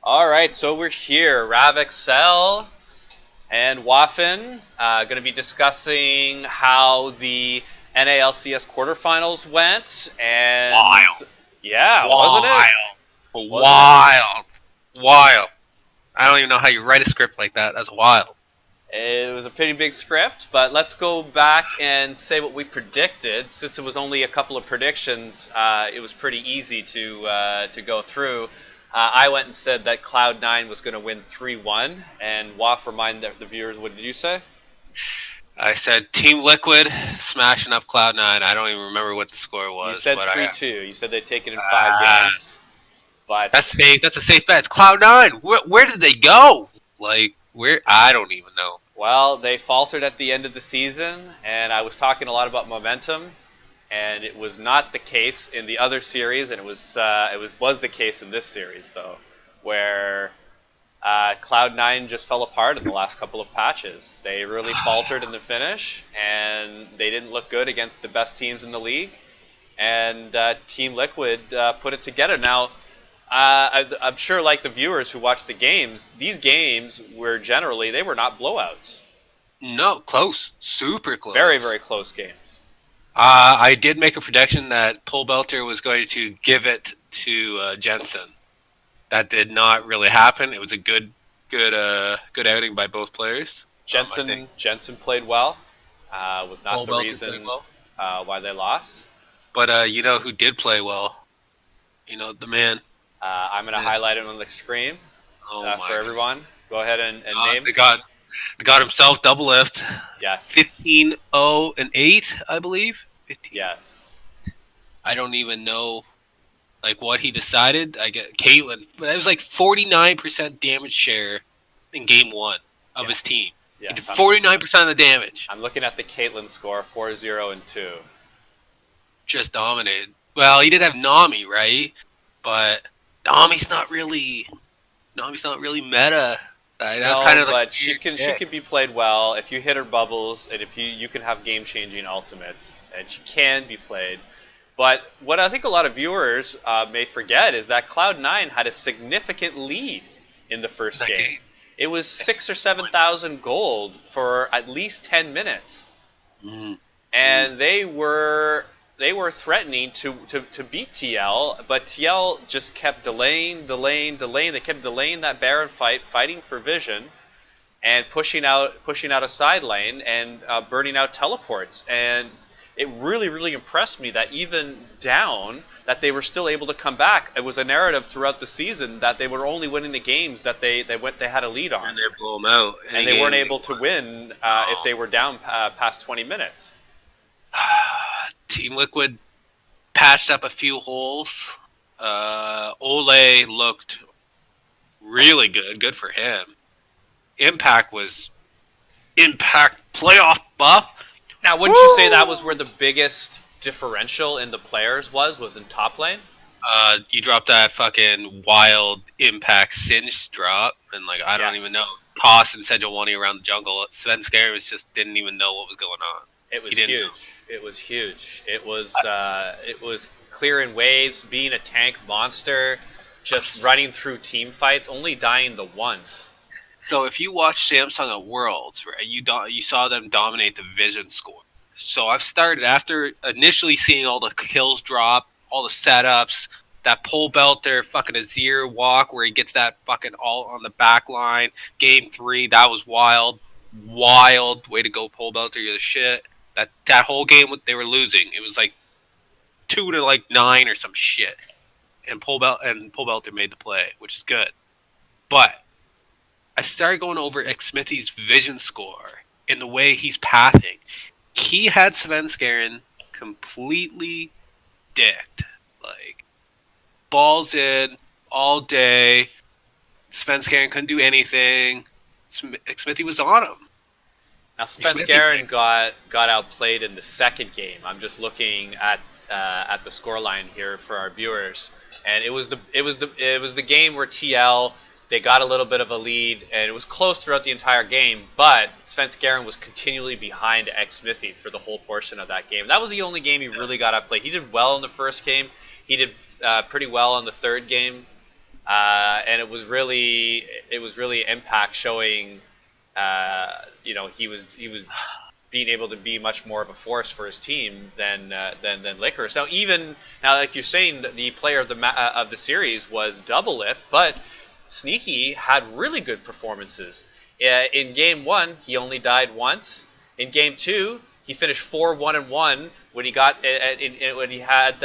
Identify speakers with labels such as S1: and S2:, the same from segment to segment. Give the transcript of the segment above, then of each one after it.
S1: Alright, so we're here. Rav, Exel, and Waffen. Going to be discussing how the NALCS Quarterfinals went. And
S2: Wild.
S1: yeah, wasn't it?
S2: Wild.
S1: Wasn't it?
S2: Wild. Wild. I don't even know how you write a script like that. That's wild.
S1: It was a pretty big script, but let's go back and say what we predicted. Since it was only a couple of predictions, it was pretty easy to go through. I went and said that Cloud9 was going to win 3-1, and Waff, remind the viewers, what did you say?
S2: I said Team Liquid smashing up Cloud9. I don't even remember what the score
S1: You
S2: was,
S1: said
S2: but
S1: 3-2. You said they'd take it in 5 games, but
S2: that's safe. That's a safe bet. It's Cloud9. Where did they go? Like where? I don't even know.
S1: well, they faltered at the end of the season, and I was talking a lot about momentum. And it was not the case in the other series, and it was the case in this series though, where Cloud9 just fell apart in the last couple of patches. They really faltered in the finish, and they didn't look good against the best teams in the league. And Team Liquid put it together. Now, I'm sure, like the viewers who watch the games, these games were generally they were not blowouts.
S2: No, close. Super close.
S1: Very, very close games.
S2: I did make a prediction that Pole Belter was going to give it to Jensen. That did not really happen. It was a good outing by both players. I think
S1: Jensen played well, with not
S2: Pole
S1: the
S2: Belter played
S1: reason
S2: well.
S1: why they lost.
S2: But you know who did play well? You know the man.
S1: I'm going to
S2: Man.
S1: highlight it on the screen
S2: Oh my
S1: for everyone. Go ahead and
S2: God.
S1: name.
S2: The god himself, double lift.
S1: Yes.
S2: 15-0-8, I believe. 15.
S1: Yes.
S2: I don't even know like what he decided. I get Caitlyn. It was like 49% damage share in game one of
S1: Yeah.
S2: his team. He did
S1: Yes.
S2: 49% of the damage.
S1: I'm looking at the Caitlyn score, 4-0 and 2.
S2: Just dominated. Well, he did have Nami, right? But Nami's not really meta. That's
S1: No,
S2: kind of like
S1: but she can be played well if you hit her bubbles, and if you can have game-changing ultimates, and she can be played. But what I think a lot of viewers may forget is that Cloud9 had a significant lead in the first game. It was 6 or 7,000 gold for at least 10 minutes,
S2: Mm.
S1: and they were threatening to beat TL, but TL just kept delaying. They kept delaying that Baron fight, fighting for vision, and pushing out a side lane and burning out teleports. And it really, really impressed me that even down, that they were still able to come back. It was a narrative throughout the season that they were only winning the games that they had a lead on,
S2: And they blow him out.
S1: and they weren't able to win if they were down past 20 minutes.
S2: Team Liquid patched up a few holes. Ole looked really good. Good for him. Impact playoff buff.
S1: Now, wouldn't you say that was where the biggest differential in the players was in top lane?
S2: You dropped that fucking wild Impact Singe drop, and like I don't
S1: Yes.
S2: even know. Toss and Sejuani around the jungle. Sven Scaris just didn't even know what was going on.
S1: It was
S2: He didn't
S1: huge. It was huge. It was clearing waves, being a tank monster, just running through team fights, only dying the once.
S2: So if you watch Samsung at Worlds, right, you saw them dominate the Vision score. So I've started after initially seeing all the kills drop, all the setups, that pole belter, fucking Azir walk where he gets that fucking all on the back line. Game 3, that was wild, wild way to go, pole belter. You're the shit. That whole game they were losing. It was like 2-9 or some shit, and pole belter made the play, which is good, but I started going over Xmithy's vision score in the way he's pathing. He had Svenskeren completely dicked. Like, balls in all day. Svenskeren couldn't do anything. Xmithy was on him.
S1: Now, Spence Garen got outplayed in the second game. I'm just looking at the scoreline here for our viewers, and it was the game where TL, they got a little bit of a lead, and it was close throughout the entire game. But Spence Garen was continually behind Xmithy for the whole portion of that game. That was the only game he really got outplayed. He did well in the first game. He did pretty well in the third game. and it was really Impact showing, he was being able to be much more of a force for his team than Licorice. Now, like you're saying, the player of the series was Doublelift, but Sneaky had really good performances. In game one, he only died once. In game two, he finished 4-1-1 when he had he had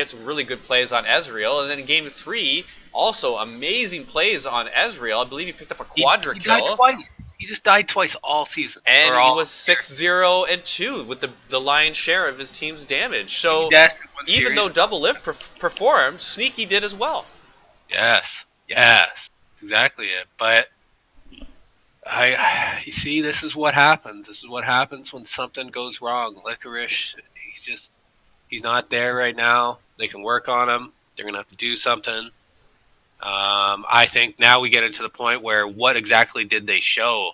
S1: some really good plays on Ezreal, and then in game three, also amazing plays on Ezreal. I believe he picked up a quadra
S2: He died
S1: kill.
S2: twice. He just died twice all season.
S1: And
S2: Or
S1: he
S2: all
S1: was 6-0-2 with the lion's share of his team's damage. So
S2: deaths in one
S1: even though
S2: series.
S1: Double Lift performed, Sneaky did as well.
S2: Yes, exactly it. But you see, this is what happens. This is what happens when something goes wrong. Licorice, he's not there right now. They can work on him. They're gonna have to do something. I think now we get into the point where what exactly did they show?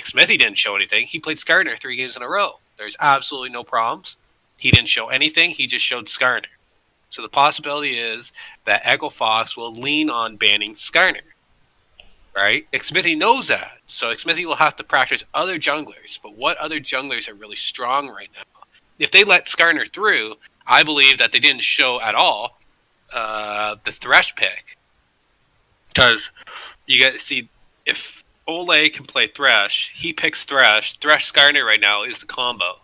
S2: Smithy didn't show anything. He played Skarner 3 games in a row. There's absolutely no problems. He didn't show anything. He just showed Skarner. So the possibility is that Echo Fox will lean on banning Skarner. Right? Smithy knows that. So Smithy will have to practice other junglers. But what other junglers are really strong right now? If they let Skarner through, I believe that they didn't show at all the Thresh pick. Because you got to see, if Ole can play Thresh, he picks Thresh. Thresh Skarner right now is the combo.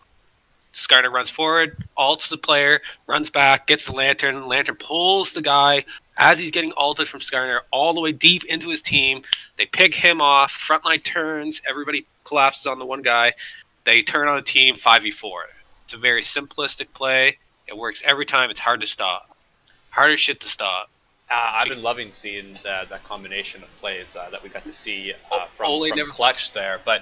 S2: Skarner runs forward, ults the player, runs back, gets the Lantern. Lantern pulls the guy as he's getting ulted from Skarner all the way deep into his team. They pick him off. Frontline turns. Everybody collapses on the one guy. They turn on a team 5v4. It's a very simplistic play. It works every time. It's hard to stop. Harder shit to stop.
S1: I've been loving seeing that combination of plays that we got to see from
S2: never...
S1: Clutch there. But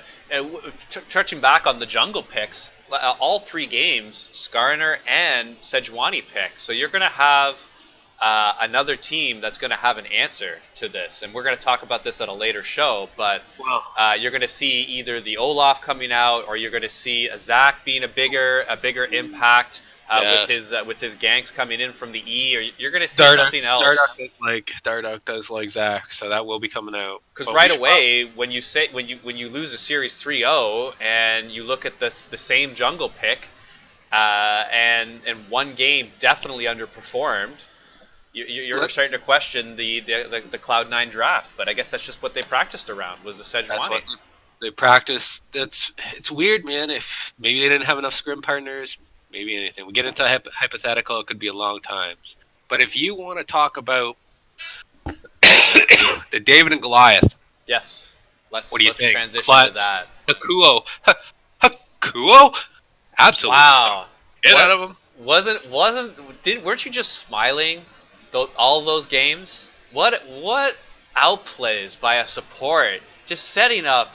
S1: touching back on the jungle picks, all 3 games, Skarner and Sejuani pick. So you're going to have another team that's going to have an answer to this. And we're going to talk about this at a later show. But you're going to see either the Olaf coming out, or you're going to see a Zac being a bigger impact. With his ganks coming in from the E, or you're going to see something else.
S2: Dardoch does like Zac, so that will be coming out.
S1: Because right away, when you lose a series 3-0 and you look at the same jungle pick, and one game definitely underperformed, you're starting to question the Cloud9 draft. But I guess that's just what they practiced around, was the Sejuani.
S2: They practiced. It's weird, man. If maybe they didn't have enough scrim partners. Maybe anything. We get into hypothetical, it could be a long time. But if you want to talk about the David and Goliath.
S1: Yes. Let's
S2: think?
S1: Transition to that.
S2: Hakuo. Hakuo? Absolutely.
S1: Wow.
S2: Get out of him.
S1: Weren't you just smiling all those games? What outplays by a support. Just setting up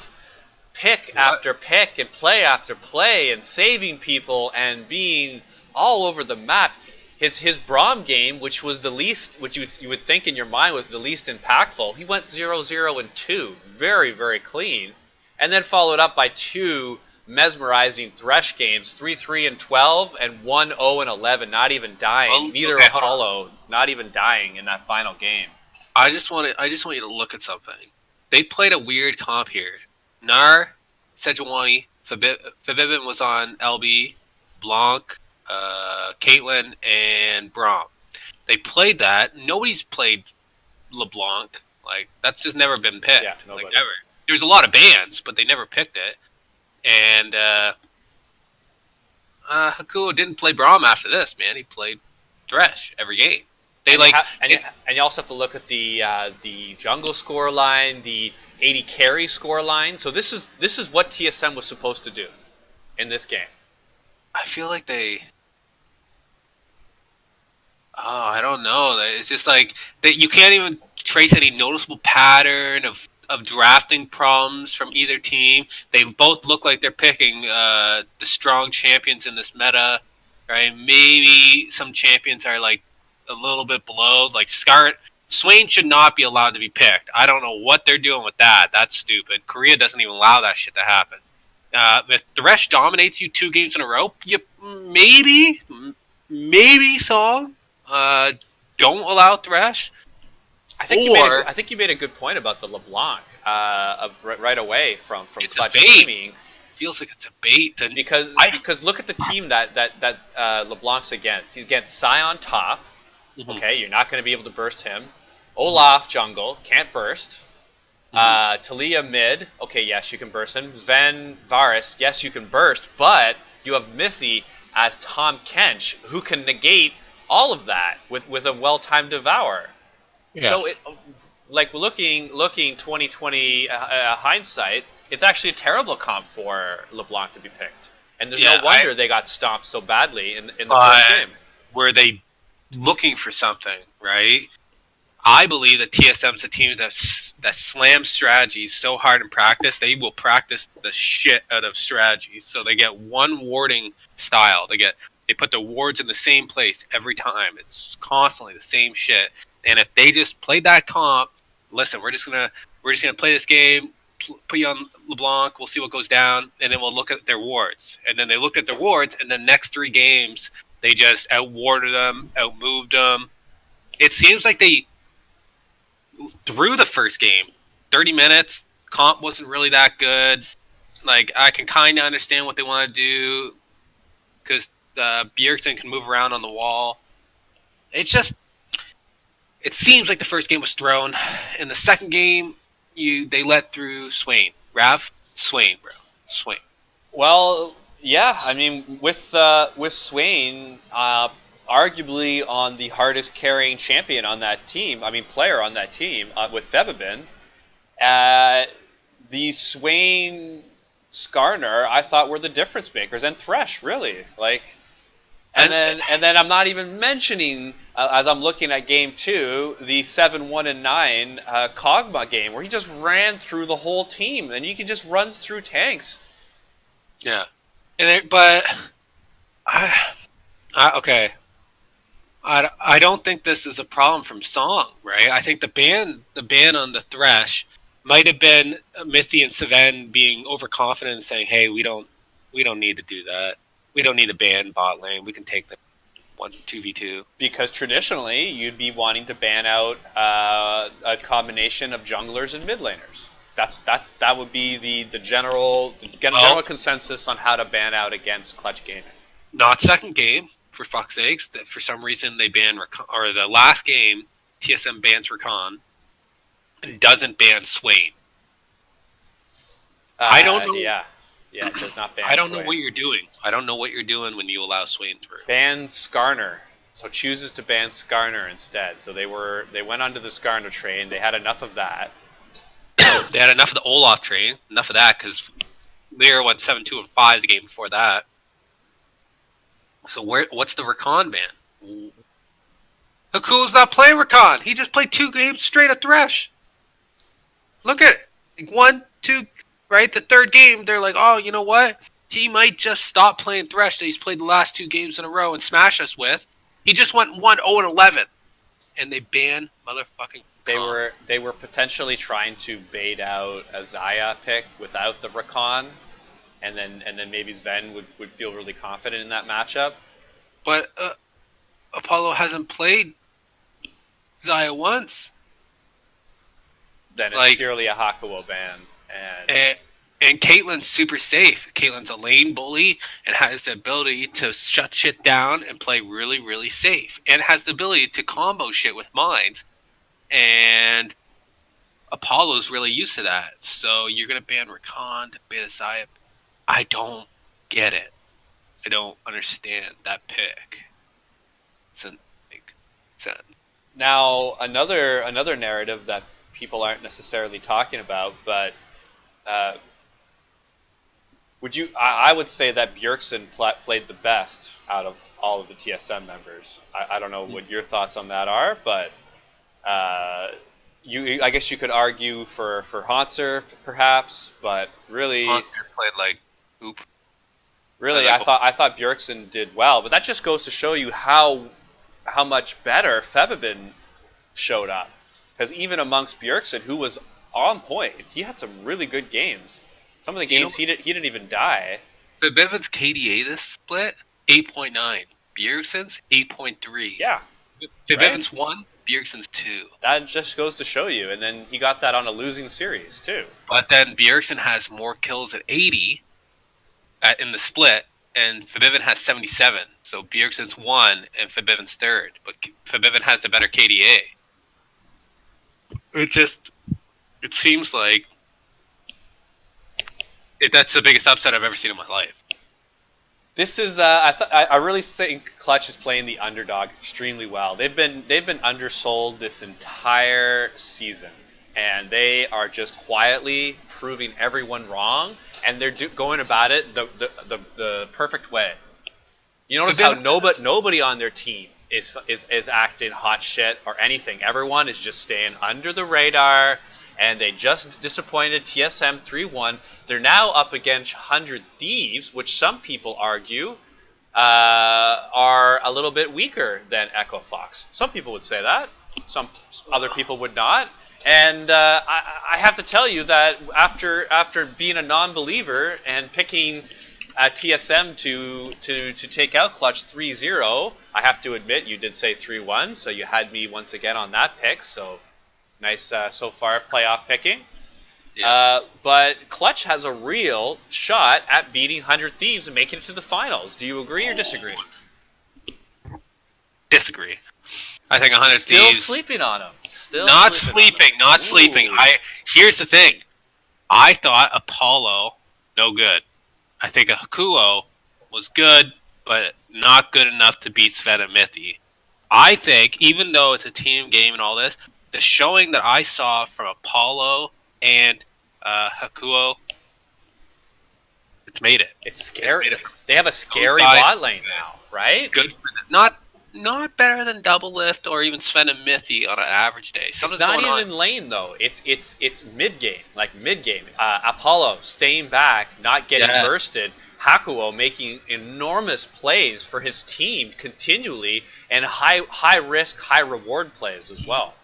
S1: pick after pick and play after play and saving people and being all over the map. His Braum game, which was the least, which you would think in your mind was the least impactful, he went 0-0-2, very, very clean, and then followed up by 2 mesmerizing Thresh games, 3-3-12 and 1-0-11, not even dying. Neither Apollo, not even dying in that final game.
S2: I just want you to look at something. They played a weird comp here. Gnar, Sejuani, Fabibin was on LB, Blanc, Caitlyn, and Braum. They played that. Nobody's played LeBlanc. Like, that's just never been picked.
S1: Yeah, nobody.
S2: Like, never. There's a lot of bands, but they never picked it. And Hakuo didn't play Braum after this, man. He played Thresh every game.
S1: And you also have to look at the jungle score line, the 80 carry score line. So this is what TSM was supposed to do in this game.
S2: I feel like I don't know. It's just like that. You can't even trace any noticeable pattern of drafting problems from either team. They both look like they're picking the strong champions in this meta, right? Maybe some champions are like a little bit below, like Swain should not be allowed to be picked. I don't know what they're doing with that. That's stupid. Korea doesn't even allow that shit to happen. If Thresh dominates you 2 games in a row, you maybe Song don't allow Thresh. Or
S1: I think you made a good point about the LeBlanc right away from
S2: it's a
S1: Clutch
S2: bait.
S1: Gaming.
S2: Feels like it's a bait. Then
S1: Because
S2: I.
S1: look at the team that LeBlanc's against. He's against Sion top.
S2: Mhm,
S1: Okay, you're not going to be able to burst him.
S2: mhm,
S1: Olaf jungle, can't burst.
S2: mhm.
S1: Talia mid, okay, yes, you can burst him. Sven Varus, yes, you can burst, but you have Mithy as Tom Kench, who can negate all of that with a well-timed devour. So
S2: Yes.
S1: it, like looking 2020 hindsight, it's actually a terrible comp for LeBlanc to be picked, and there's no
S2: Yeah. I.
S1: wonder they got stomped so badly in the first
S2: But
S1: game.
S2: were they looking for something, right? I believe that TSM's a team that slams strategies so hard in practice, they will practice the shit out of strategies. So they get one warding style. They put the wards in the same place every time. It's constantly the same shit. And if they just played that comp, listen, we're just gonna play this game, put you on LeBlanc, we'll see what goes down, and then we'll look at their wards. And then they looked at their wards, and the next 3 games they just outwarded them, outmoved them. It seems like they through the first game, 30 minutes, comp wasn't really that good. Like, I can kind of understand what they want to do because Bjergsen can move around on the wall. It's just, it seems like the first game was thrown. In the second game, they let through Swain. Rav? Swain, bro. Swain.
S1: Well, yeah, I mean with Swain, arguably on the hardest carrying champion on that team, I mean player on that team with Thebabin, uh, the Swain Skarner I thought were the difference makers, and Thresh really like.
S2: And
S1: And then I'm not even mentioning as I'm looking at game two the 7-1-9 Kog'Maw game where he just ran through the whole team and he can just runs through tanks.
S2: yeah. But, I, okay. I don't think this is a problem from Song, right? I think the ban on the Thresh might have been Mithy and Saven being overconfident and saying, "Hey, we don't need to do that. We don't need to ban bot lane. We can take them 1-2v2."
S1: Because traditionally you'd be wanting to ban out a combination of junglers and mid laners. That would be the general
S2: Well,
S1: consensus on how to ban out against clutch gaming.
S2: not second game for fuck's sakes. That for some reason they ban or the last game TSM bans Rakan and doesn't ban Swain. I don't know.
S1: Yeah, yeah, it does not
S2: I
S1: ban
S2: don't know
S1: Swain.
S2: what you're doing. I don't know what you're doing when you allow Swain through.
S1: Bans Skarner. So chooses to ban Skarner instead. So they went onto the Skarner train. They had enough of that.
S2: They had enough of the Olaf train, enough of that because Lear went 7-2-5 the game before that. So what's the Rakan ban? Hakul's not playing Rakan. He just played 2 games straight of Thresh. Look at it. Like 1, 2, right? The third game, they're like, oh, you know what? He might just stop playing Thresh that he's played the last 2 games in a row and smash us with. He just went 1-0-11. And they ban motherfucking Rakan.
S1: They were potentially trying to bait out a Zaya pick without the Rakan, and then maybe Sven would feel really confident in that matchup.
S2: But Apollo hasn't played Zaya once.
S1: Then it's
S2: Like,
S1: purely a Hakuo ban,
S2: and Caitlyn's super safe. Caitlyn's a lane bully and has the ability to shut shit down and play really, really safe. And has the ability to combo shit with mines. And Apollo's really used to that. So you're going to ban Rakan to ban a Zaya. I don't get it. I don't understand that pick. Doesn't make sense.
S1: Now another narrative that people aren't necessarily talking about, but uh, I would say that Bjergsen played the best out of all of the TSM members. I don't know what your thoughts on that are, but I guess you could argue for Hanser perhaps, but really,
S2: Monster played like oop.
S1: really, I thought Bjergsen did well, but that just goes to show you how much better Febabin showed up. Because even amongst Bjergsen, who was on point, he had some really good games. Some of the games he didn't even die.
S2: The Bevan's KDA this split 8.9. Bjergsen's 8.3.
S1: Yeah, right?
S2: Bevan's 1 Bjergsen's 2.
S1: That just goes to show you. And then he got that on a losing series too.
S2: But then Bjergsen has more kills at 80 in the split, and Fabivin has 77. So Bjergsen's 1 and Fabivin's 3rd. But Fabivin has the better KDA. It seems like that's the biggest upset I've ever seen in my life.
S1: This is I really think Clutch is playing the underdog extremely well. They've been undersold this entire season, and they are just quietly proving everyone wrong, and they're going about it the perfect way. You notice how nobody on their team is acting hot shit or anything. Everyone is just staying under the radar, and they just disappointed TSM 3-1. They're now up against 100 Thieves, which some people argue are a little bit weaker than Echo Fox. Some people would say that. Some other people would not. And I have to tell you that after being a non-believer and picking TSM to take out Clutch 3-0, I have to admit you did say 3-1, so you had me once again on that pick. So nice so far playoff picking. Yes. But Clutch has a real shot at beating 100 Thieves and making it to the finals. Do you agree or disagree?
S2: Disagree. I think 100
S1: Still
S2: Thieves...
S1: Still sleeping on him.
S2: Not sleeping. Here's the thing. I thought Apollo, no good. I think Hakuo was good, but not good enough to beat Sven and Mithi. I think, even though it's a team game and all this, the showing that I saw from Apollo and Hakuo, it's made it.
S1: It's scary. They have a scary bot lane now, right?
S2: Good for them. Not better than Double Lift or even Sven and Mithi on an average day.
S1: It's not even in lane though. It's mid game, like mid game. Apollo staying back, not getting bursted. Hakuo making enormous plays for his team continually, and high risk, high reward plays as well.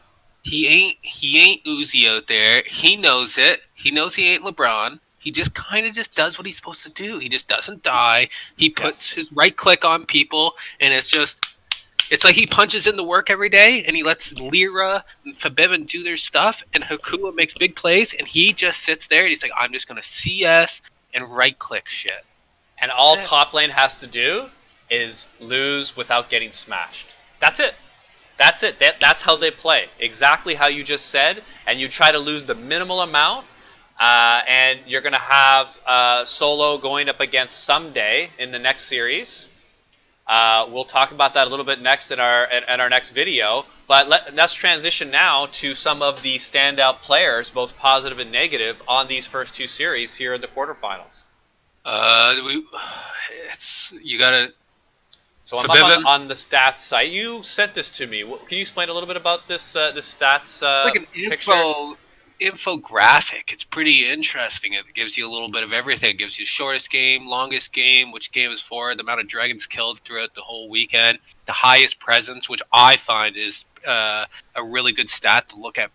S2: He ain't Uzi out there. He knows it. He knows he ain't LeBron. He just kind of just does what he's supposed to do. He just doesn't die. He puts his right click on people, and it's like he punches in the work every day, and he lets Lyra and Fabivin do their stuff, and Hakuo makes big plays, and he just sits there, and he's like, I'm just going to CS and right-click shit.
S1: And all top lane has to do is lose without getting smashed. That's it. That's it. That's how they play. Exactly how you just said, and you try to lose the minimal amount, and you're going to have Solo going up against Someday in the next series. We'll talk about that a little bit next in our next video. But let's transition now to some of the standout players, both positive and negative, on these first two series here in the quarterfinals.
S2: You gotta.
S1: So I'm up on the stats site. You sent this to me. Can you explain a little bit about this stats
S2: like an infographic. It's pretty interesting. It gives you a little bit of everything. It gives you shortest game, longest game, which game is for, the amount of dragons killed throughout the whole weekend, the highest presence, which I find is a really good stat to look at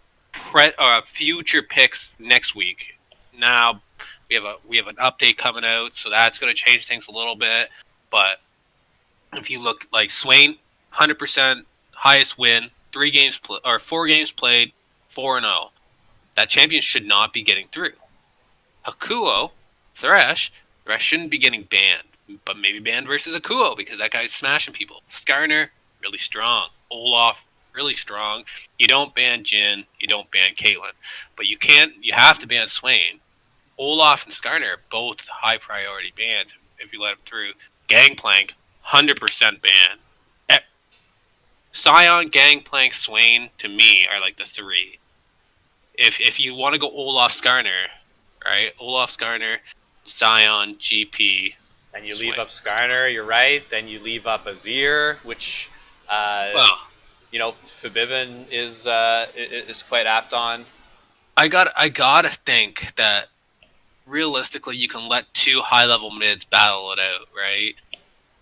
S2: future picks next week. Now we have an update coming out, so that's going to change things a little bit. But if you look like Swain, 100% highest win, 4 games played, 4-0. That champion should not be getting through. Hakuo, Thresh shouldn't be getting banned, but maybe banned versus Hakuo because that guy's smashing people. Skarner, really strong. Olaf, really strong. You don't ban Jhin, you don't ban Caitlyn, but you have to ban Swain. Olaf and Skarner are both high priority bans if you let them through. Gangplank, 100% ban. Sion, Gangplank, Swain, to me, are like the 3. If you want to go Olaf Skarner, right? Olaf Skarner, Sion, GP.
S1: And you leave up Skarner, you're right. Then you leave up Azir, which, Fabivin is quite apt on.
S2: I gotta think that realistically you can let 2 high-level mids battle it out, right?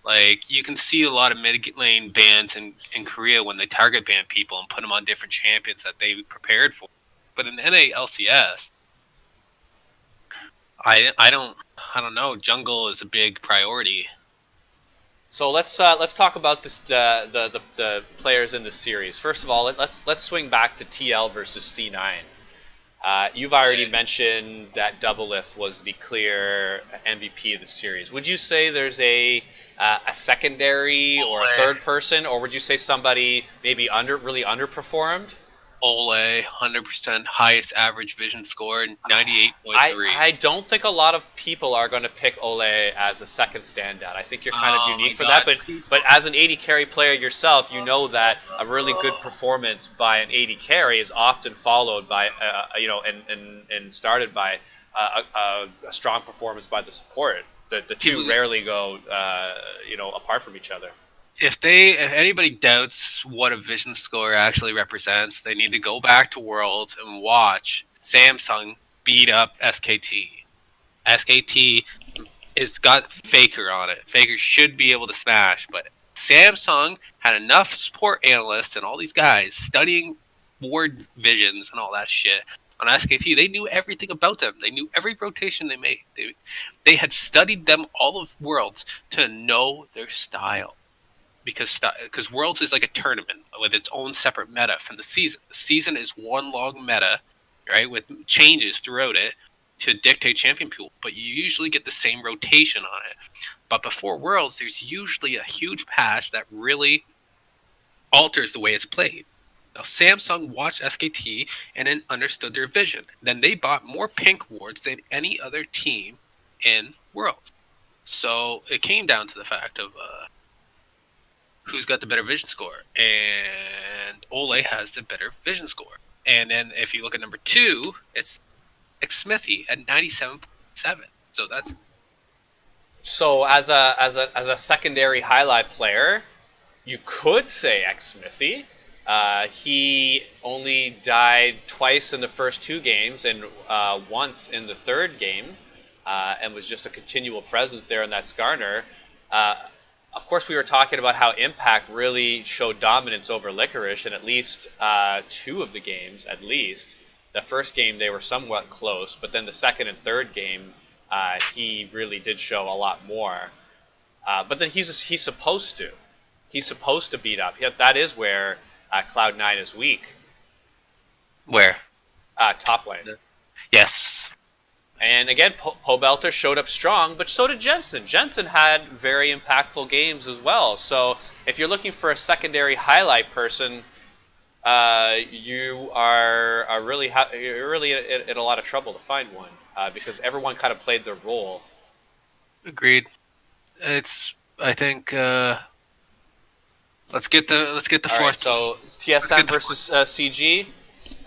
S2: Like, you can see a lot of mid-lane bans in Korea when they target ban people and put them on different champions that they prepared for. But in NA LCS, I don't know. Jungle is a big priority.
S1: So let's talk about the players in the series. First of all, let's swing back to TL versus C9. You've already
S2: Okay.
S1: mentioned that Doublelift was the clear MVP of the series. Would you say there's a secondary or a
S2: Ole,
S1: third person, or would you say somebody maybe really underperformed?
S2: Ole, 100% highest average vision score,
S1: I
S2: 98.3.
S1: I don't think a lot of people are going to pick Ole as a second standout. I think you're kind of
S2: Oh
S1: unique
S2: my
S1: for that,
S2: God,
S1: but as an 80 carry player yourself, you know that a really good performance by an 80 carry is often followed by and started by a strong performance by the support. The two
S2: people.
S1: rarely go apart from each other.
S2: If anybody doubts what a vision score actually represents, they need to go back to Worlds and watch Samsung beat up SKT. SKT is got Faker on it. Faker should be able to smash, but Samsung had enough support analysts and all these guys studying board visions and all that shit on SKT. They knew everything about them. They knew every rotation they made. They had studied them all of Worlds to know their style because Worlds is like a tournament with its own separate meta from the season. The season is one long meta, right, with changes throughout it to dictate champion pool, but you usually get the same rotation on it. But before Worlds, there's usually a huge patch that really alters the way it's played. Now, Samsung watched SKT and then understood their vision. Then they bought more pink wards than any other team in Worlds. So it came down to the fact of who's got the better vision score, and Ole has the better vision score. And then if you look at number two, it's Smithy at 97.7. So that's
S1: So as a secondary highlight player, you could say X Smithy. He only died twice in the first two games and once in the third game, and was just a continual presence there in that Skarner. Uh, of course, we were talking about how Impact really showed dominance over Licorice in at least two of the games, at least. The first game they were somewhat close, but then the second and third game, he really did show a lot more. But then he's supposed to. He's supposed to beat up. That is where Cloud9 is weak.
S2: where.
S1: Top lane.
S2: Yes.
S1: And again, Pobelter showed up strong, but so did Jensen. Jensen had very impactful games as well. So if you're looking for a secondary highlight person, you are really you're really in a lot of trouble to find one because everyone kind of played their role.
S2: Agreed. I think. Let's get the
S1: All right,
S2: fourth.
S1: so
S2: Let's get
S1: TSM
S2: the
S1: versus CG.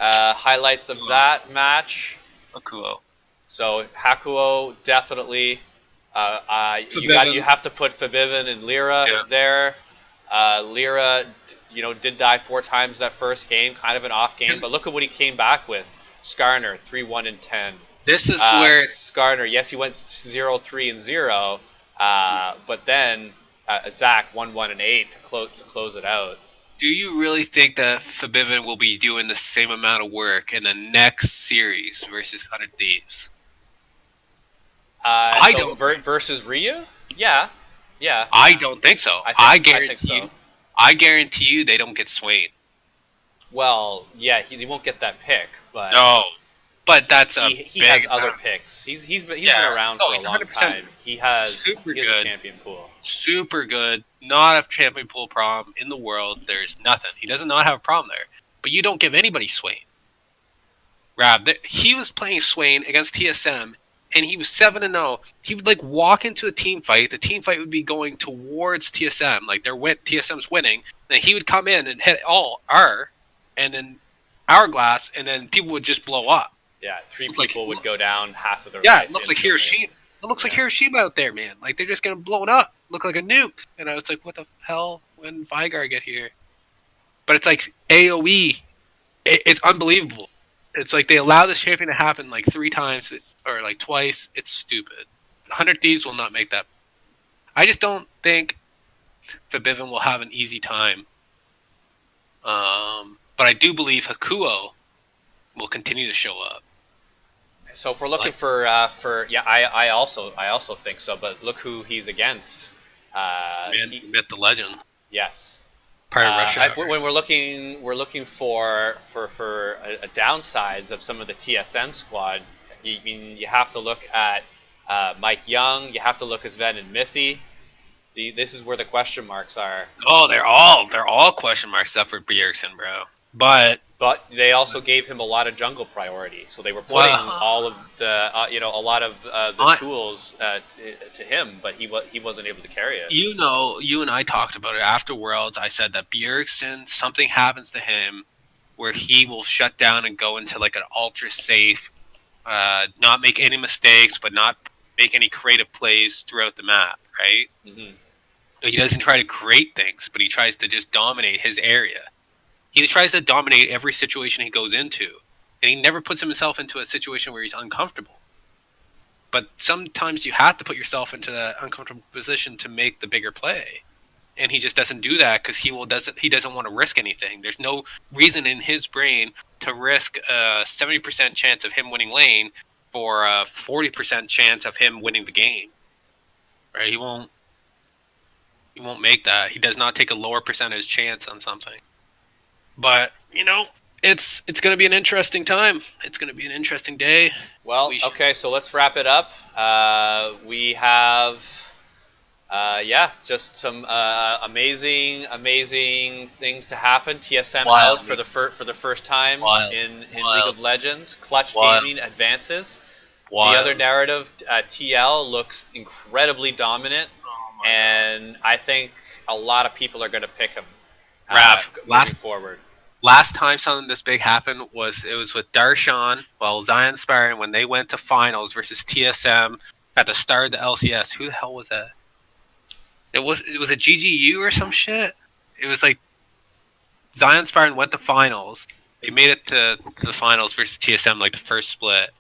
S1: Highlights of that match.
S2: Akuo.
S1: So Hakuo definitely. You
S2: Forbidden.
S1: have to put Fabivin and Lyra
S2: Yeah.
S1: there. Lyra, did die 4 times that first game, kind of an off game, but look at what he came back with. Skarner 3-1-10.
S2: This is where.
S1: Skarner, yes, he went 0-3-0, but then Zach 1-1-8 to close it out.
S2: Do you really think that Fabivin will be doing the same amount of work in the next series versus 100 Thieves? I
S1: So
S2: don't.
S1: versus Ryu, yeah, yeah,
S2: I don't think so.
S1: I think so.
S2: I guarantee you they don't get Swain.
S1: Well, yeah, he won't get that pick, but
S2: No, but that's a
S1: he
S2: big
S1: has other
S2: amount.
S1: picks. He's been
S2: Yeah.
S1: around
S2: No,
S1: for a
S2: he's
S1: long
S2: 100%
S1: time. He has
S2: super
S1: he has a
S2: good.
S1: champion pool.
S2: Super good. Not a champion pool problem in the world. There's nothing. He does not have a problem there. But you don't give anybody Swain. Rob, he was playing Swain against TSM, and he was 7-0. He would like walk into a team fight. The team fight would be going towards TSM, like TSM's winning. Then he would come in and hit all R, and then Hourglass, and then people would just blow up.
S1: Yeah, three
S2: Like-
S1: people would go down, half of their
S2: Yeah,
S1: life
S2: it looks like
S1: instantly.
S2: Hiroshima. It looks like
S1: Yeah.
S2: Hiroshima out there, man. Like they're just getting blown up. Look like a nuke. And I was like, what the hell? When Vigar get here? But it's like AOE. It's unbelievable. It's like they allow this champion to happen like 3 times or like twice. It's stupid. 100 Thieves will not make that. I just don't think Fabivin will have an easy time. But I do believe Hakuo will continue to show up.
S1: So if we're looking for I also think so, but look who he's against. He,
S2: You met the legend.
S1: yes.
S2: Part of Rush Hour.
S1: When we're looking for downsides of some of the TSM squad. You have to look at Mike Young. You have to look at Sven and Mithy. This is where the question marks are.
S2: Oh, they're all question marks except for Bjergsen, bro. But
S1: they also gave him a lot of jungle priority, so they were putting
S2: well,
S1: all of the a lot of the tools to him, but he wasn't able to carry it.
S2: You and I talked about it after Worlds. I said that Bjergsen, something happens to him where he will shut down and go into like an ultra safe, not make any mistakes, but not make any creative plays throughout the map, right?
S1: Mm-hmm.
S2: He doesn't try to create things, but he tries to just dominate his area. He tries to dominate every situation he goes into, and he never puts himself into a situation where he's uncomfortable. But sometimes you have to put yourself into that uncomfortable position to make the bigger play. And he just doesn't do that because he doesn't want to risk anything. There's no reason in his brain to risk a 70% chance of him winning lane for a 40% chance of him winning the game. Right? He won't make that. He does not take a lower percentage chance on something. But, it's going to be an interesting time. It's going to be an interesting day.
S1: Well, okay, so let's wrap it up. We have just some amazing things to happen. TSM out for the first time in League of Legends. Clutch Gaming advances. The other narrative, TL looks incredibly dominant, and I think a lot of people are going to pick him moving forward.
S2: Last time something this big happened it was with Darshan, Zion Sparring, when they went to finals versus TSM at the start of the LCS. Who the hell was that? It was a GGU or some shit. It was like Zion Sparring went to finals. They made it to the finals versus TSM, like the first split.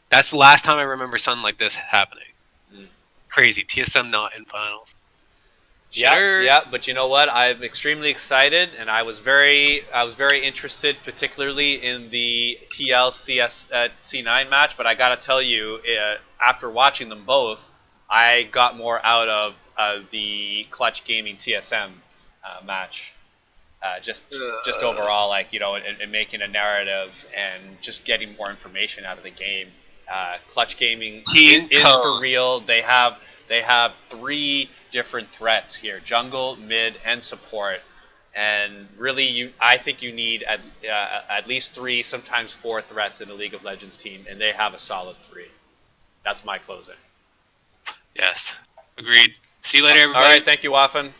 S2: That's the last time I remember something like this happening. Crazy. TSM not in finals.
S1: Yeah, but you know what? I'm extremely excited, and I was very interested, particularly in the TLCS C9 match. But I gotta tell you, after watching them both, I got more out of the Clutch Gaming TSM match. Just overall, and making a narrative and just getting more information out of the game. Clutch Gaming is for real. They have 3 different threats here: jungle, mid, and support. And really, I think you need at least 3, sometimes 4 threats in a League of Legends team, and they have a solid 3. That's my closing.
S2: Yes, agreed. See you later, everybody.
S1: All right, thank you, Waffen.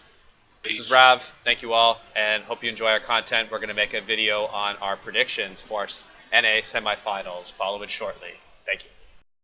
S1: This is Rav. Thank you all, and hope you enjoy our content. We're going to make a video on our predictions for NA semifinals. Follow it shortly. Thank you.